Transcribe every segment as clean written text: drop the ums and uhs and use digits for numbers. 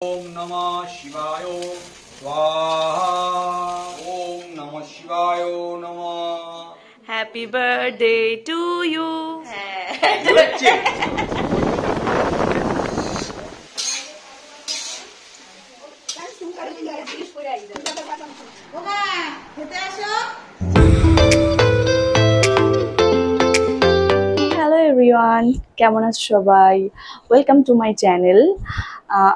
ओम नमः शिवाय स्वाहा। ओम नमः शिवाय नमः। Happy birthday to you. Hello everyone, কেমন আছো সবাই? Welcome to my channel.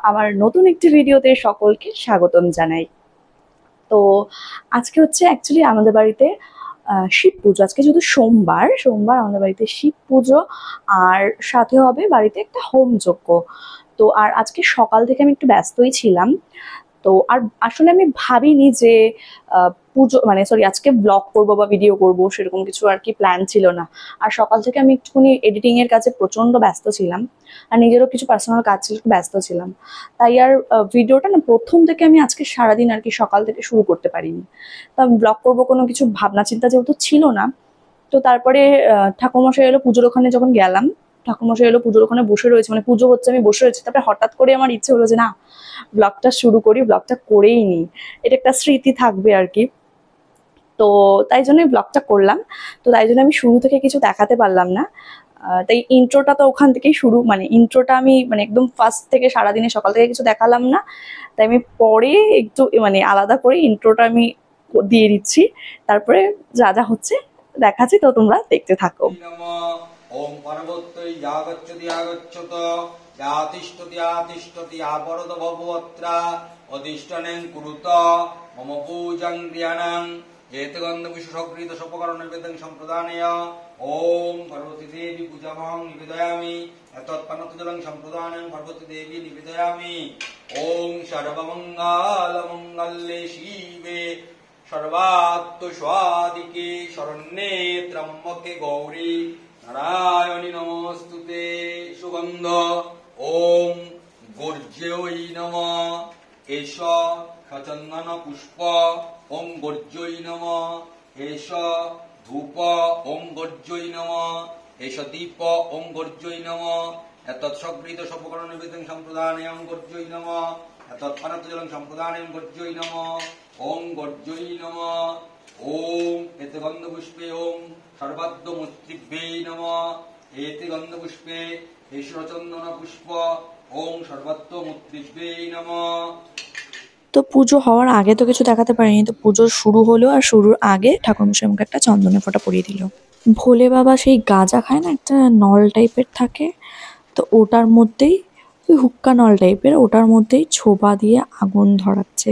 আমার নতুন একটি ভিডিওতে সকলকে স্বাগতম জানাই। তো আজকে হচ্ছে অ্যাকচুয়ালি আমাদের বাড়িতে শিব পুজো। আজকে যেহেতু সোমবার আমাদের বাড়িতে শিব পুজো, আর সাথে হবে বাড়িতে একটা হোম যজ্ঞ। তো আর আজকে সকাল থেকে আমি একটু ব্যস্তই ছিলাম। তো আর আসলে আমি ভাবিনি যে পুজো আজকে ব্লগ করবো বা ভিডিও করব, সেরকম কিছু আর কি প্ল্যান ছিল না। আর সকাল থেকে আমি একটুখানি এডিটিং এর কাজে প্রচন্ড ব্যস্ত ছিলাম, আর নিজেরও কিছু পার্সোনাল কাজ ছিল, একটু ব্যস্ত ছিলাম। তাই আর ভিডিওটা না প্রথম থেকে আমি আজকে সারাদিন আর কি সকাল থেকে শুরু করতে পারিনি। তো আমি ব্লগ করবো কোনো কিছু ভাবনা চিন্তা যেহেতু ছিল না। তো তারপরে ঠাকুরমশাই এলো, পুজোর ওখানে যখন গেলাম, ঠাকুরমশাই এলো, পুজোর ওখানে বসে রয়েছে, মানে পুজো হচ্ছে, আমি বসে রয়েছি। তারপরে হঠাৎ করে আমার ইচ্ছে হলো যে না, ব্লগটা শুরু করি, ব্লগটা করেই নিই, এটা একটা স্মৃতি থাকবে আর কি। তো তাই জন্যই ব্লগটা করলাম। তো তাই জন্য আমি শুরু থেকে কিছু দেখাতে পারলাম না। তাই ইন্ট্রোটা তো ওখান থেকেই শুরু, ইন্ট্রোটা আমি একদম ফার্স্ট থেকে সারাদিনে সকাল থেকে কিছু দেখালাম না। তাই আমি পরে একটু আলাদা করে ইন্ট্রোটা আমি দিয়ে দিচ্ছি, তারপরে যা যা হচ্ছে দেখাচ্ছি, তো তোমরা দেখতে থাকো। ओम पर्वतै यागच्छति आगच्छत यातिष्ठति आतिष्ठति आपरद भवत्रा अधिष्ठानं कुरुत मम पूजां क्रियाणां एतगन्धविशुषकृत सपकरणनिवेदनं सम्प्रदानय। ओम पार्वती देवी पूजामहं निवेदयामि एतत्पनतजलं सम्प्रदानं पार्वती देवी निवेदयामि। ओम सर्वमङ्गलमङ्गल्ये शिवे सर्वात्मस्वादिके शरण्ये त्र्यम्बके गौरी नारायणी नमोस्तुते। सुगंध ओम गोर्जय नमः एष सचंदन पुष्प ओम गोर्जय नमः एष धूप ओम गोर्जय नमः एष दीप ओम गोर्जय नमः एतत्सकृत सपकरण निवेदन सम्प्रदानयं गोर्जय नमः एतत्पनतजलं सम्प्रदानयं गोर्जय नमः ओम गोर्जय नमः। ओम एतगन्धपुष्पे ओम सर्वाद्यमुत्तिभ्ये नमः एते गन्धपुष्पे ईश्वरचन्दन पुष्प ओम सर्वाद्यमुत्तिभ्ये नमः। তো পুজো হওয়ার আগে তো কিছু দেখাতে পারিনি, তো পুজো শুরু হলো, আর শুরুর আগে ঠাকুরমশাই আমাকে একটা চন্দনের ফোঁটা পরিয়ে দিল। ভোলে বাবা সেই গাঁজা খায় না, একটা নল টাইপের থাকে, তো ওটার মধ্যেই, ওই হুক্কা নল টাইপের, ওটার মধ্যেই ছোবা দিয়ে আগুন ধরাচ্ছে।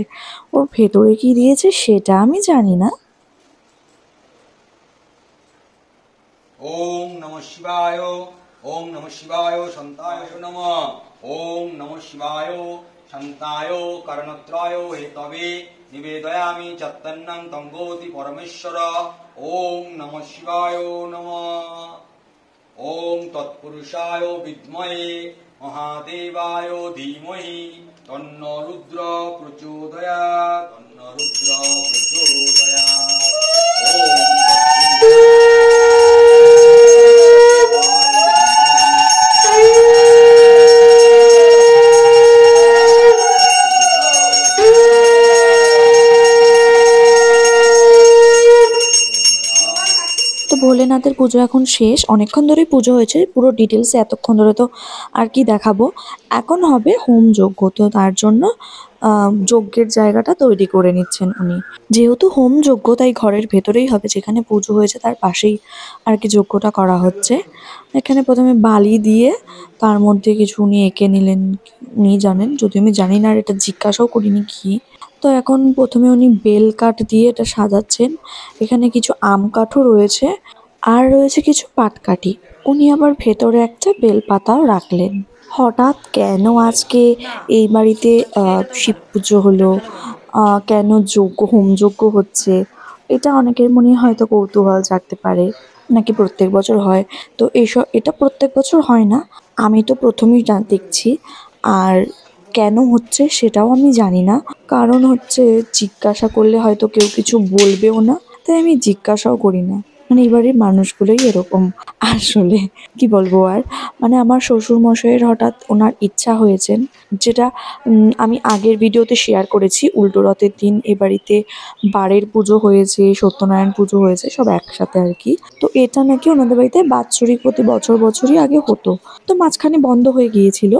ওর ভেতরে কি দিয়েছে সেটা আমি জানি না। ओम नमः शिवाय ओम नमः शिवाय शांताय नमः ओम नमः शिवाय शांताय कर्णत्राय हेतवे निवेदयामि चत्तन्नं तंगोति परमेश्वर। ओम नमः शिवाय नमः। ओम तत्पुरुषाय विद्महे महादेवाय धीमहि तन्नो रुद्र प्रचोदयात् तन्नो रुद्र प्रचोदयात्। ओम ভোলেনাথের পুজো এখন শেষ, অনেকক্ষণ ধরেই পুজো হয়েছে, পুরো ডিটেলসে এতক্ষণ ধরে তো আর কি দেখাবো। এখন হবে হোম যজ্ঞ, তো তার জন্য যজ্ঞের জায়গাটা তৈরি করে নিচ্ছেন উনি। যেহেতু হোম যজ্ঞ, তাই ঘরের ভেতরেই হবে, যেখানে পুজো হয়েছে তার পাশেই আর কি যজ্ঞটা করা হচ্ছে। এখানে প্রথমে বালি দিয়ে তার মধ্যে কিছু উনি এঁকে নিলেন, উনি জানেন, যদি আমি জানি না, আর এটা জিজ্ঞাসাও করিনি কি। তো এখন প্রথমে উনি বেল কাঠ দিয়ে এটা সাজাচ্ছেন। এখানে কিছু আম কাঠও রয়েছে, আর রয়েছে কিছু পাটকাঠি। উনি আবার ভেতরে একটা বেলপাতাও রাখলেন। হঠাৎ কেন আজকে এই বাড়িতে শিব পুজো হলো, কেন হোম যজ্ঞ হচ্ছে, এটা অনেকের মনে হয়তো কৌতূহল জাগতে পারে, নাকি প্রত্যেক বছর হয়। তো এটা প্রত্যেক বছর হয় না, আমি তো প্রথমেই দেখছি। আর কেন হচ্ছে সেটাও আমি জানি না, কারণ হচ্ছে জিজ্ঞাসা করলে হয়তো কেউ কিছু বলবেও না, তাই আমি জিজ্ঞাসাও করি না। মানে এবারের মানুষগুলোই এরকম। আসলে কি বলবো আর, মানে আমার শ্বশুর মশাইয়ের হঠাৎ ওনার ইচ্ছা হয়েছে, যেটা আমি আগের ভিডিওতে শেয়ার করেছি। উল্টো রথের দিন এ বাড়িতে বাড়ের পুজো হয়েছে, সত্যনারায়ণ পুজো হয়েছে, সব একসাথে আর কি। তো এটা নাকি ওনাদের বাড়িতে বাৎসরিক প্রতি বছরই আগে হতো, তো মাঝখানে বন্ধ হয়ে গিয়েছিল।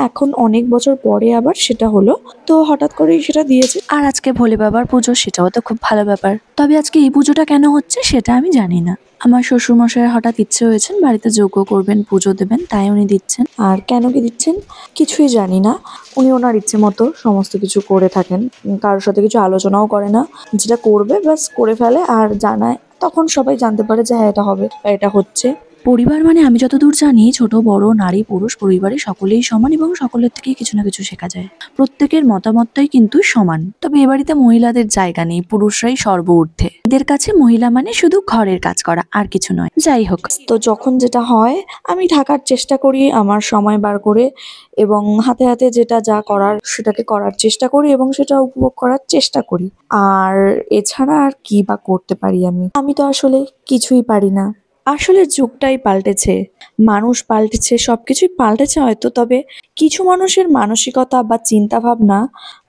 এখন অনেক বছর পরে আবার সেটা হলো, তো হঠাৎ করেই সেটা দিয়েছে। আর আজকে ভোলে বাবার পুজো, সেটাও তো খুব ভালো ব্যাপার। তবে আজকে এই পুজোটা কেন হচ্ছে সেটা আমি জানি না। আমার শ্বশুর মশাইয়ের হঠাৎ ইচ্ছে হয়েছেন বাড়িতে যজ্ঞ করবেন, পুজো দেবেন, তাই উনি দিচ্ছেন। আর কেন কি দিচ্ছেন কিছুই জানি না। উনি ওনার ইচ্ছে মতো সমস্ত কিছু করে থাকেন, কারোর সাথে কিছু আলোচনাও করে না। যেটা করবে ব্যাস করে ফেলে আর জানায়, তখন সবাই জানতে পারে যে হ্যাঁ এটা হবে বা এটা হচ্ছে। পরিবার মানে আমি যতদূর জানি, ছোট বড় নারী পুরুষ পরিবারে সকলেই সমান এবং সকলের থেকেই কিছু না কিছু শেখা যায়। প্রত্যেকের মতামতটাই কিন্তু সমান। তবে এ বাড়িতে মহিলাদের জায়গা নেই, পুরুষরাই সর্ব ঊর্ধ্বে। এদের কাছে মহিলা মানে শুধু ঘরের কাজ করা, আর কিছু নয়। যাই হোক, তো যখন যেটা হয় আমি থাকার চেষ্টা করি আমার সময় বার করে, এবং হাতে হাতে যেটা যা করার সেটাকে করার চেষ্টা করি এবং সেটা উপভোগ করার চেষ্টা করি। আর এছাড়া আর কি বা করতে পারি আমি তো আসলে কিছুই পারি না। আসলে যুগটাই পাল্টেছে, মানুষ পাল্টেছে, সবকিছুই পাল্টেছে হয়তো, তবে কিছু মানুষের মানসিকতা বা চিন্তা ভাবনা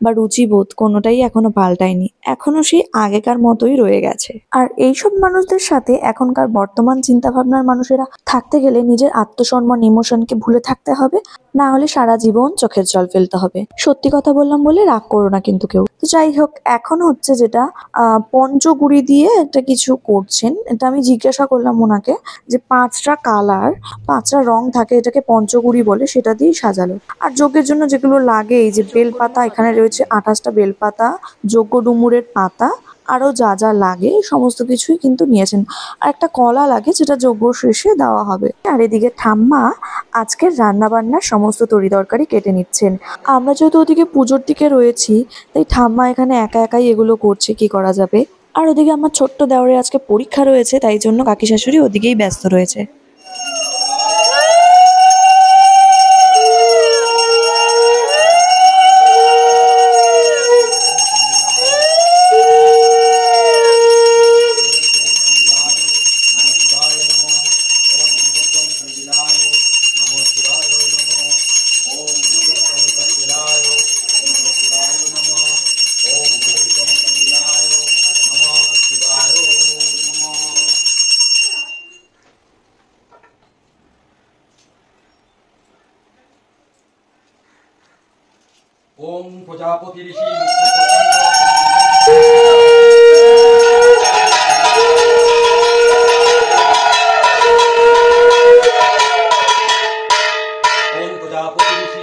বা রুচিবোধ কোনোটাই এখনো পাল্টায়নি, এখনো সেই আগেকার মতোই রয়ে গেছে। আর এইসব মানুষদের সাথে এখনকার বর্তমান চিন্তা ভাবনার মানুষেরা থাকতে গেলে নিজের আত্মসম্মান ইমোশনকে ভুলে থাকতে হবে, না হলে সারা জীবন চোখের জল ফেলতে হবে। সত্যি কথা বললাম বলে রাগ করো না কিন্তু কেউ। তো যাই হোক, এখন হচ্ছে যেটা পঞ্চগুড়ি দিয়ে একটা কিছু করছেন। এটা আমি জিজ্ঞাসা করলাম ওনাকে যে 5টা কালার, 5টা রং থাকে, এটাকে পঞ্চগুড়ি বলে, সেটা দিয়েই সাজালো। আর যজ্ঞের জন্য যেগুলো লাগে, এই যে বেলপাতা, এখানে রয়েছে 28টা বেলপাতা, যজ্ঞ ডুমুরের পাতা, আরো যা যা লাগে সমস্ত কিছুই কিন্তু নিয়েছেন। আর একটা কলা লাগে, যেটা যজ্ঞ শেষে দেওয়া হবে। আর এদিকে ঠাম্মা আজকের রান্না বান্নার সমস্ত তরিতরকারি কেটে নিচ্ছেন। আমরা যেহেতু ওদিকে পুজোর দিকে রয়েছি, তাই ঠাম্মা এখানে একা একাই এগুলো করছে, কি করা যাবে। আর ওদিকে আমার ছোট্ট দেওরের আজকে পরীক্ষা রয়েছে, তাই জন্য কাকি শাশুড়ি ওদিকেই ব্যস্ত রয়েছে। ওম প্রজাপতি ঋষি ওম প্রজাপতি ঋষি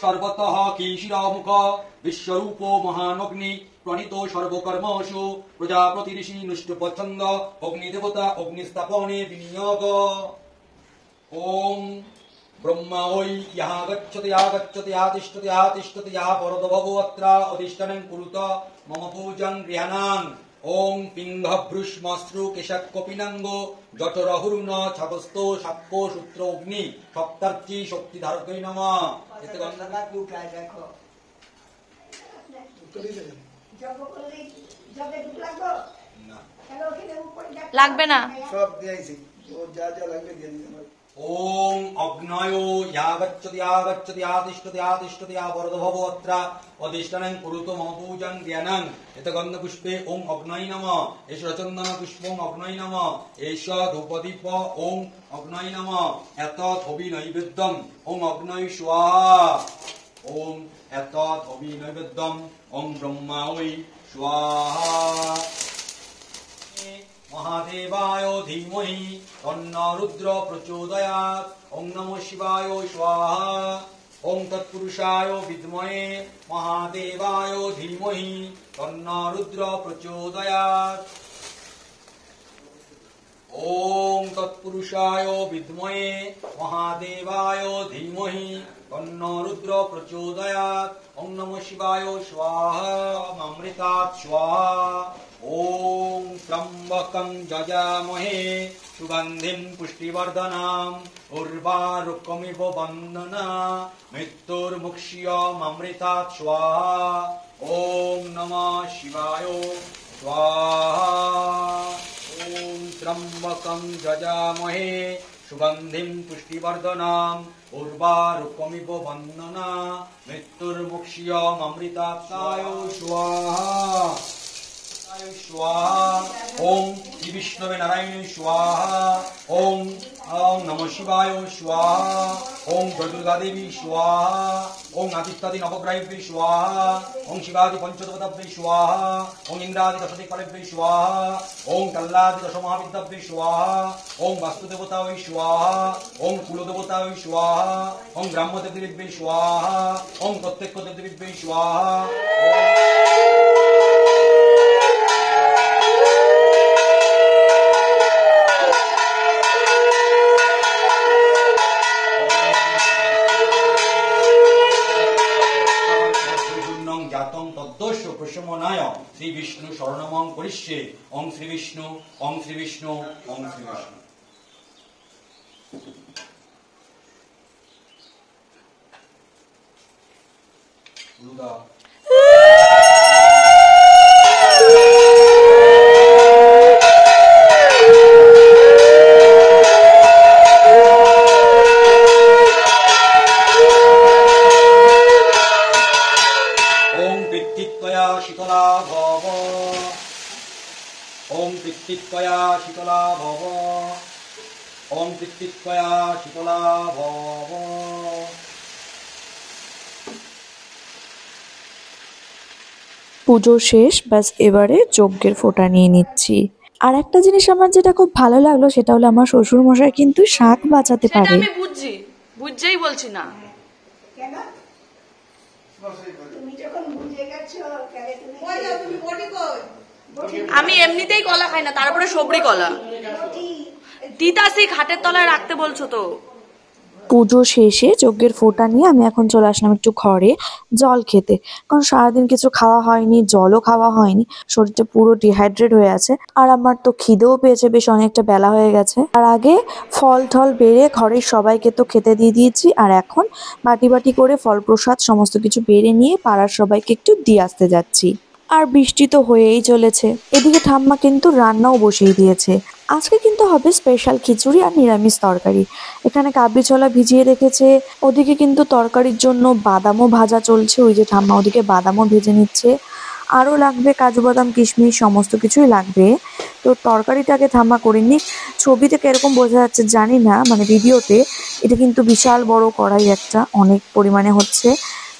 सर्वतः केशिरामुख विश्वरूपो महानग्नि प्रणीतो सर्वकर्मसु प्रजापति ऋषि नुष्टपछन्द अग्निदेवता अग्निस्थापने विनियोग ओम ब्रह्मा वै यः गच्छति या परदभवो अत्र अधिष्ठानं कुरुत मम पूजं गृहाणां ओम पिंगभ्रुष्मश्रु केशकपिनांगो जठरहुरुन छपस्तो साप्को सूत्र अग्नि सप्तर्ची शक्तिधारकै नमः। এতে গন্ধটা কি উঠায় দেখো লাগবে না, সব দিয়েছি ও যা যা লাগবে দিয়ে দিলাম। ओम अग्नयो यागच्छति आतिष्ठति वरदभवो अत्र अधिष्ठानं कुरुतो मम पूजं ज्ञानं एतगन्ध पुष्पे ओम अग्नये नमः एष चन्दन पुष्पं अग्नये नमः एष धूपदीप ओम अग्नये नमः एतत् हवि नैवेद्यम् ओम अग्नये स्वाहा ओम एतत् हवि नैवेद्यम् ओम ब्रह्मायै स्वाहा महादेवाय धीमहि तन्नो रुद्र प्रचोदयात् ओम नमो शिवाय स्वाहा ओम तत्पुरुषाय विद्महे महादेवाय धीमहि तन्नो रुद्र प्रचोदयात् ओम तत्पुरुषाय विद्महे महादेवाय धीमहि तन्नो रुद्र प्रचोदयात्। ओम नमः शिवाय स्वाहा अमृतात् स्वाहा। ओम त्र्यंबकं यजामहे सुगंधिं पुष्टिवर्धनम् उर्वारुकमिव बन्धना मृत्युर्मुक्ष्यमृतात् स्वाहा। ओम नमः शिवाय स्वाहा। ओम त्र्यंबकं यजामहे सुगंधिं पुष्टिवर्धनम् उर्वारुकमिव बन्धना मृत्युर्मुक्ष्यमृतात् स्वाहा। स्वाहा। ओम श्री विष्णवे नारायण स्वाहा। ओम नमः शिवाय स्वाहा। ओम दुर्गा देवी स्वाहा। ओम आदित्यादि नवग्रहेभ्य स्वाहा। ओम शिवादि पंचदेवताभ्य स्वाहा। ओम इंद्रादि दशदिक्पालेभ्य स्वाहा। ओम कल्लादि दश महाविद्याभ्य स्वाहा। ओम वास्तुदेवताभ्य स्वाहा। ओम कुलदेवताभ्य स्वाहा। ओम ब्रह्मदेवदेभ्य स्वाहा। ओम प्रत्यक्ष देवदेभ्य स्वाहा। श्री विष्णु शरणमं करिष्ये। ओम श्री विष्णु ओम श्री विष्णु ओम श्री विष्णु। शीतला भव। ओम पित्तित्वया शीतला भव। ओम पित्तित्वया शीतला भव। পুজো শেষ, ব্যাস এবারে যজ্ঞের ফোঁটা নিয়ে নিচ্ছি। আর একটা জিনিস আমার যেটা খুব ভালো লাগলো সেটা হলো আমার শ্বশুর মশাই কিন্তু শাক বাঁচাতে পারে। আমি বুঝছেই বলছি না কেন তুমি যখন বুঝে গেছো তাহলে তুমি বটি কই? আমি এমনিতেই কলা খাই না, তারপরে সবরি কলা তিতাসি ঘাটের তলায় রাখতে বলছো তো। পুজো শেষে যজ্ঞের ফোঁটা নিয়ে আমি এখন চলে আসলাম একটু ঘরে জল খেতে, কারণ সারাদিন কিছু খাওয়া হয়নি, জলও খাওয়া হয়নি, শরীরটা পুরো ডিহাইড্রেট হয়ে আছে। আর আমার তো খিদেও পেয়েছে, বেশ অনেকটা বেলা হয়ে গেছে। আর আগে ফল টল বেড়ে ঘরের সবাইকে তো খেতে দিয়ে দিয়েছি, আর এখন বাটি বাটি করে ফল প্রসাদ সমস্ত কিছু বেড়ে নিয়ে পাড়ার সবাইকে একটু দিয়ে আসতে যাচ্ছি। আর বৃষ্টি তো হয়েই চলেছে। এদিকে ঠাম্মা কিন্তু রান্নাও বসিয়ে দিয়েছে। আজকে কিন্তু হবে স্পেশাল খিচুড়ি আর নিরামিষ তরকারি। এখানে কাবলি ছোলা ভিজিয়ে রেখেছে, ওদিকে কিন্তু তরকারির জন্য বাদামও ভাজা চলছে, ওই যে ঠাম্মা ওদিকে বাদামও ভেজে নিচ্ছে। আরও লাগবে কাজু বাদাম কিশমিশ, সমস্ত কিছুই লাগবে। তো তরকারিটাকে ঠাম্মা করে নিক। ছবিতে কিরকম বোঝা যাচ্ছে জানি না, মানে ভিডিওতে এটা কিন্তু বিশাল বড় কড়াই একটা, অনেক পরিমাণে হচ্ছে,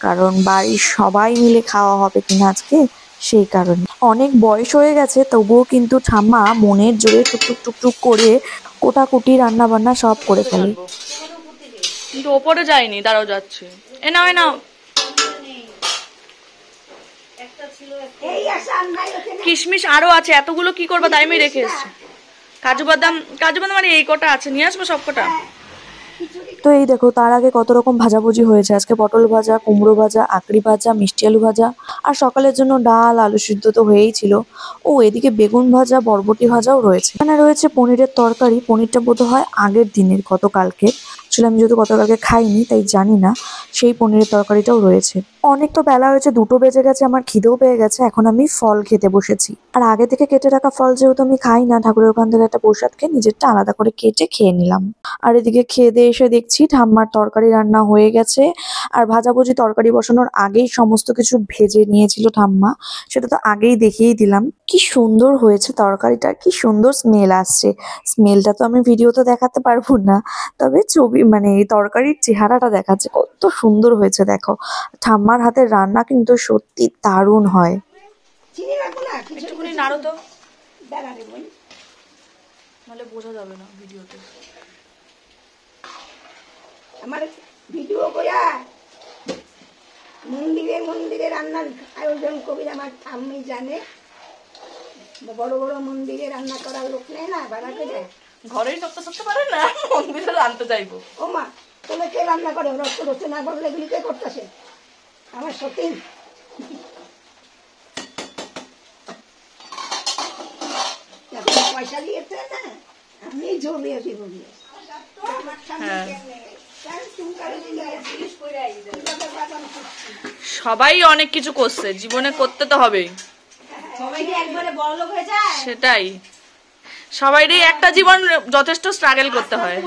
কারণ বাড়ির সবাই মিলে খাওয়া হবে কিনা আজকে, সেই কারণে। অনেক বয়স হয়ে গেছে, তবুও কিন্তু ঠাম্মা মনের জোরে টুকটুক টুকটুক করে কোটাকুটি রান্না বান্না সব করে ফেলে। কিন্তু ওপরে যায়নি, দাঁড়াও যাচ্ছে। এ নাও কিশমিশ আরো আছে, এতগুলো কি করবো, তাই আমি রেখে এসছি। কাজু বাদাম মানে এই কটা আছে, নিয়ে আসবো সব কটা। তো এই দেখো, তার আগে কত রকম ভাজাভুজি হয়েছে আজকে। পটল ভাজা, কুমড়ো ভাজা, আঁকড়ি ভাজা, মিষ্টি আলু ভাজা, আর সকালের জন্য ডাল, আলু সিদ্ধ তো হয়েই ছিল। ও এদিকে বেগুন ভাজা, বরবটি ভাজাও রয়েছে। এখানে রয়েছে পনিরের তরকারি। পনিরটা বোধহয় আগের দিনের, গতকালকে। আসলে আমি যেহেতু গতকালকে খাইনি তাই জানি না, সেই পনিরের তরকারিটাও রয়েছে। অনেক তো বেলা হয়েছে, 2টো বেজে গেছে, আমার খিদেও পেয়ে গেছে। এখন আমি ফল খেতে বসেছি। আর আগে থেকে কেটে রাখা ফল যেহেতু আমি খাই না, ঠাকুরের ওখান থেকে একটা প্রসাদ খেয়ে নিজেরটা আলাদা করে কেটে খেয়ে নিলাম। আর এদিকে খেয়ে দিয়ে এসে দেখছি ঠাম্মার তরকারি রান্না হয়ে গেছে। আর ভাজাভুজি তরকারি বসানোর আগেই সমস্ত কিছু ভেজে নিয়েছিল ঠাম্মা, সেটা তো আগেই দেখিয়েই দিলাম। কি সুন্দর হয়েছে তরকারিটা, কি সুন্দর স্মেল আসছে। স্মেলটা তো আমি ভিডিওতে দেখাতে পারবো না, তবে ছবি মানে এই তরকারির চেহারাটা দেখাচ্ছে, কত সুন্দর হয়েছে দেখো। ঠাম্মার হাতের রান্না কিন্তু সত্যি দারুণ হয়। চিনি রাখবো না, একটুখানি নাড়ো তো, দাঁড়া রে বোন, নাহলে বোঝা যাবে না ভিডিওতে। আমার ভিডিও করা মন্দিরে রান্নার আয়োজন কবি আমার ঠাম্মি জানে। বড় বড় মন্দিরে রান্না করার লোক নেই না, ভাড়া করে ঘরেই সব করতে পারে না, মন্দিরে আনতে চাইবো। ও মা, তোলে কে রান্না করে? রক্ত রক্ত না করলে এগুলি কে করতেছে? আমার সত্যি পয়সা দিয়েছে না, আমি জোর দিয়েছি বলিয়ে আমার সামনে সবাই অনেক কিছু করছে, জীবনে করতে তো হবেই। সবাই কি একবারে বড়লোক হয়ে যায়? সেটাই, সবাইরই একটা জীবন যথেষ্ট স্ট্রাগল করতে হয়।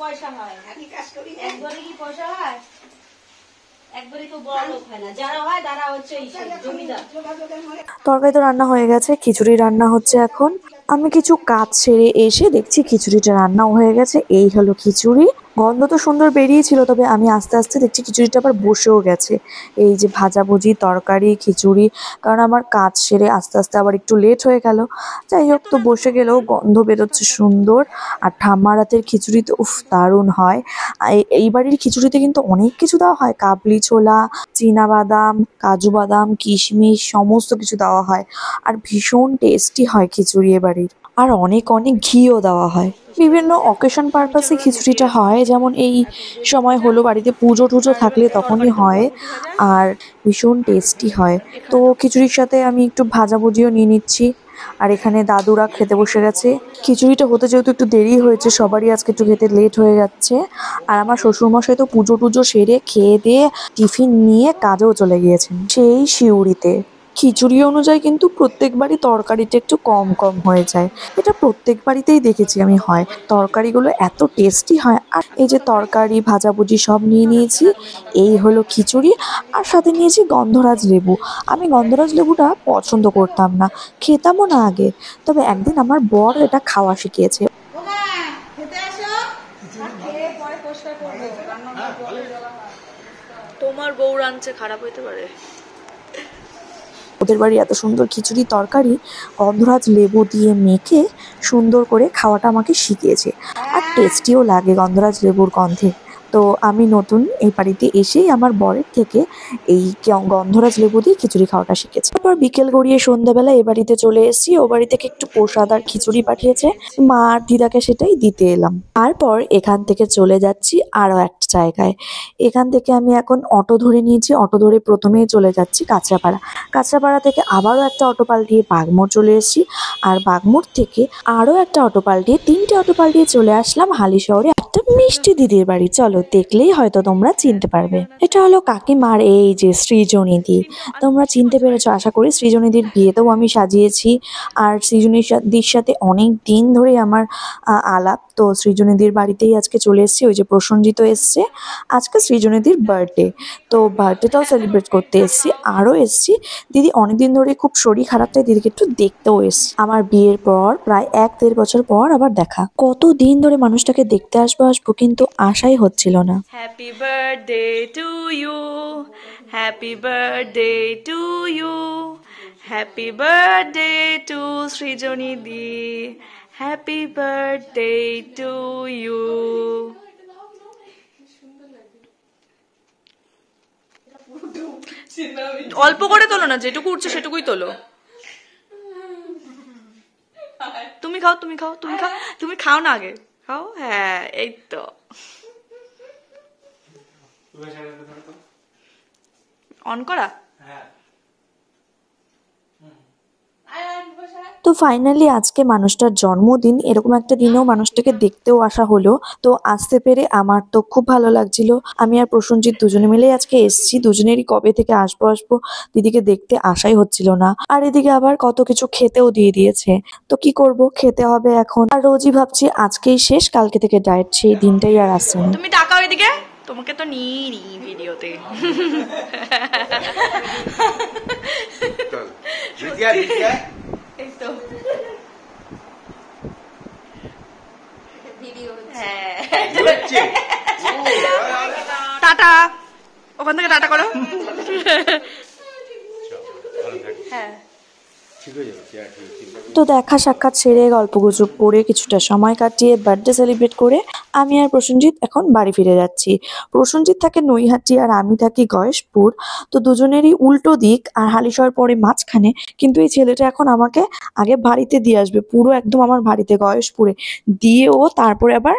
পয়সা হয়, আমি কাজ করি না। একবারে কি পয়সা হয়? একবারে তো বড়লোক হয় না, যারা হয় তারা হচ্ছে জমিদার। তরকারি তো রান্না হয়ে গেছে, খিচুড়ি রান্না হচ্ছে এখন। আমি কিছু কাজ সেরে এসে দেখছি খিচুড়িটা রান্নাও হয়ে গেছে। এই হলো খিচুড়ি। গন্ধ তো সুন্দর বেরিয়েছিল, তবে আমি আস্তে আস্তে দেখছি খিচুড়িটা আবার বসেও গেছে। এই যে ভাজাভুজি, তরকারি, খিচুড়ি, কারণ আমার কাজ সেরে আস্তে আস্তে আবার একটু লেট হয়ে গেল। যাই হোক, তো বসে গেলেও গন্ধ বেরোচ্ছে সুন্দর। আর ঠাম্মার হাতের খিচুড়ি তো উফ দারুণ হয়। এই বাড়ির খিচুড়িতে কিন্তু অনেক কিছু দেওয়া হয়, কাবলি ছোলা, চীনাবাদাম, কাজু বাদাম, কিশমিশ, সমস্ত কিছু দেওয়া হয়। আর ভীষণ টেস্টি হয় খিচুড়ি এ বাড়ির। আর অনেক অনেক ঘিও দেওয়া হয়। বিভিন্ন অকেশন পারপাসে খিচুড়িটা হয়, যেমন এই সময় হলো বাড়িতে পুজো টুজো থাকলে তখনই হয়। আর ভীষণ টেস্টি হয়। তো খিচুড়ির সাথে আমি একটু ভাজাভুজিও নিয়ে নিচ্ছি। আর এখানে দাদুরা খেতে বসে গেছে। খিচুড়িটা হতে যেহেতু একটু দেরি হয়েছে, সবারই আজকে একটু খেতে লেট হয়ে যাচ্ছে। আর আমার শ্বশুরমশাই তো পুজো টুজো সেরে খেয়ে দিয়ে টিফিন নিয়ে কাজেও চলে গিয়েছেন সেই সিউড়িতে। খিচুড়ি অনুযায়ী কিন্তু প্রত্যেকবারই তরকারিটা একটু কম কম হয়ে যায়। এটা প্রত্যেক বাড়িতেই দেখেছি আমি হয়। তরকারিগুলো এত টেস্টি হয়। আর এই যে তরকারি, ভাজাভুজি সব নিয়ে নিয়েছি। এই হলো খিচুড়ি। আর সাথে নিয়েছি গন্ধরাজ লেবু। আমি গন্ধরাজ লেবুটা পছন্দ করতাম না, খেতামও না আগে। তবে একদিন আমার বর এটা খাওয়া শিখিয়েছে। তোমার বউ রাঁধছে, খারাপ হইতে পারে। ওদের বাড়ি এত সুন্দর খিচুড়ি তরকারি গন্ধরাজ লেবু দিয়ে মেখে সুন্দর করে খাওয়াটা আমাকে শিখিয়েছে। আর টেস্টিও লাগে গন্ধরাজ লেবুর গন্ধে। তো আমি নতুন এই বাড়িতে এসেই আমার বরের থেকে এই গন্ধরাজ লেবু দিয়ে খিচুড়ি খাওয়াটা শিখেছি। তারপর বিকেল গড়িয়ে সন্ধ্যাবেলা এ বাড়িতে চলে এসেছি। ও বাড়ি থেকে একটু প্রসাদ আর খিচুড়ি পাঠিয়েছে, মা আর দিদাকে সেটাই দিতে এলাম। তারপর এখান থেকে চলে যাচ্ছি আরও একটা জায়গায়। এখান থেকে আমি এখন অটো ধরে নিয়েছি। অটো ধরে প্রথমেই চলে যাচ্ছি কাঁচরাপাড়া। কাঁচরাপাড়া থেকে আবারও একটা অটো পাল্টিয়ে বাগমোড় চলে এসেছি। আর বাগমোড় থেকে আরও একটা অটো পাল্টিয়ে, 3টে অটো পাল্টিয়ে চলে আসলাম হালিশহরে একটা মিষ্টি দিদির বাড়ি। চলো, দেখলেই হয়তো তোমরা চিনতে পারবে। এটা হলো কাকিমার এই যে সৃজনীদি। তোমরা চিনতে পেরেছো আশা করি। সৃজনীদির বিয়েতেও আমি সাজিয়েছি। আর সৃজনীদির সাথে অনেক দিন ধরে আমার আলাপ। তো সৃজনীদির বাড়িতেই আজকে চলে এসেছি। ওই যে প্রসঞ্জিত এসছে, আজকে সৃজনীদির বার্থডে। তো বার্থডেটাও সেলিব্রেট করতে এসেছি। আরও এসছি, দিদি অনেকদিন ধরে খুব শরীর খারাপ, তাই দিদিকে একটু দেখতেও এসছি। আমার বিয়ের পর প্রায় 1-1.5 বছর পর আবার দেখা। কতদিন ধরে মানুষটাকে দেখতে আসবো কিন্তু আশাই হচ্ছিল না। Happy birthday to you, happy birthday to you, happy birthday to সৃজনীদি, হ্যাপি বার্থডে টু ইউ। অল্প করে তোলো না, যেটুকু উঠছে সেটুকুই তোলো। তুমি খাও, তুমি খাও, তুমি খাও, তুমি খাও না আগে খাও। হ্যাঁ, এই তো। অন করা। তো ফাইনালি আজকে মানুষটার জন্মদিন, এরকম একটা দিনেও মানুষটাকে দেখতেও আসা হলো। তো আসতে পেরে আমার তো খুব ভালো লাগছিল। আমি আর প্রসঞ্জিৎ দুজনে মিলেই আজকে এসেছি। দুজনেরই কবে থেকে আসবো দিদিকে দেখতে আশাই হচ্ছিল না। আর এদিকে আবার কত কিছু খেতেও দিয়ে দিয়েছে। তো কি করব, খেতে হবে এখন। আর রোজই ভাবছি আজকেই শেষ, কালকে থেকে ডায়েট, সেই দিনটাই আর আসছে না। তুমি তাকাও এদিকে, তোমাকে তো নিই ভিডিওতে। এই তো টাটা, ওখান থেকে টাটা করো। হ্যাঁ, তো দেখা সাক্ষাৎ সেরে গল্পগুজব করে কিছুটা সময় কাটিয়ে বার্থডে সেলিব্রেট করে আমি আর প্রসেনজিৎ এখন বাড়ি ফিরে যাচ্ছি। প্রসেনজিৎ থাকে নৈহাটি আর আমি থাকি গয়েশপুর, তো দুজনেরই উল্টো দিক আর হালিশহর পরে মাঝখানে। কিন্তু এই ছেলেটা এখন আমাকে আগে বাড়িতে দিয়ে আসবে, পুরো একদম আমার বাড়িতে গয়েশপুরে দিয়ে ও তারপরে আবার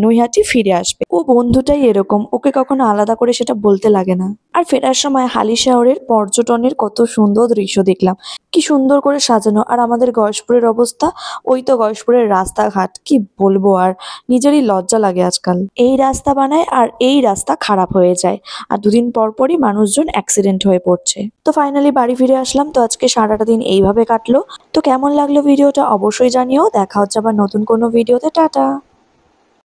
নৈহাটি ফিরে আসবে। ও বন্ধুটাই এরকম, ওকে কখনো আলাদা করে সেটা বলতে লাগে না। আর ফেরার সময় হালিশহরের পর্যটনের কত সুন্দর দৃশ্য দেখলাম, কি সুন্দর করে সাজানো। আর আমাদের গয়েশপুরের অবস্থা, ওই তো গয়েশপুরের রাস্তাঘাট কি বলবো, আর নিজেরই লজ্জা লাগে আজকাল। এই রাস্তা বানায় আর এই রাস্তা খারাপ হয়ে যায়, আর দুদিন পর পরই মানুষজন অ্যাক্সিডেন্ট হয়ে পড়ছে। তো ফাইনালি বাড়ি ফিরে আসলাম। তো আজকে সারাটা দিন এইভাবে কাটলো। তো কেমন লাগলো ভিডিওটা অবশ্যই জানিও। দেখা হচ্ছে আবার নতুন কোনো ভিডিওতে। টাটা।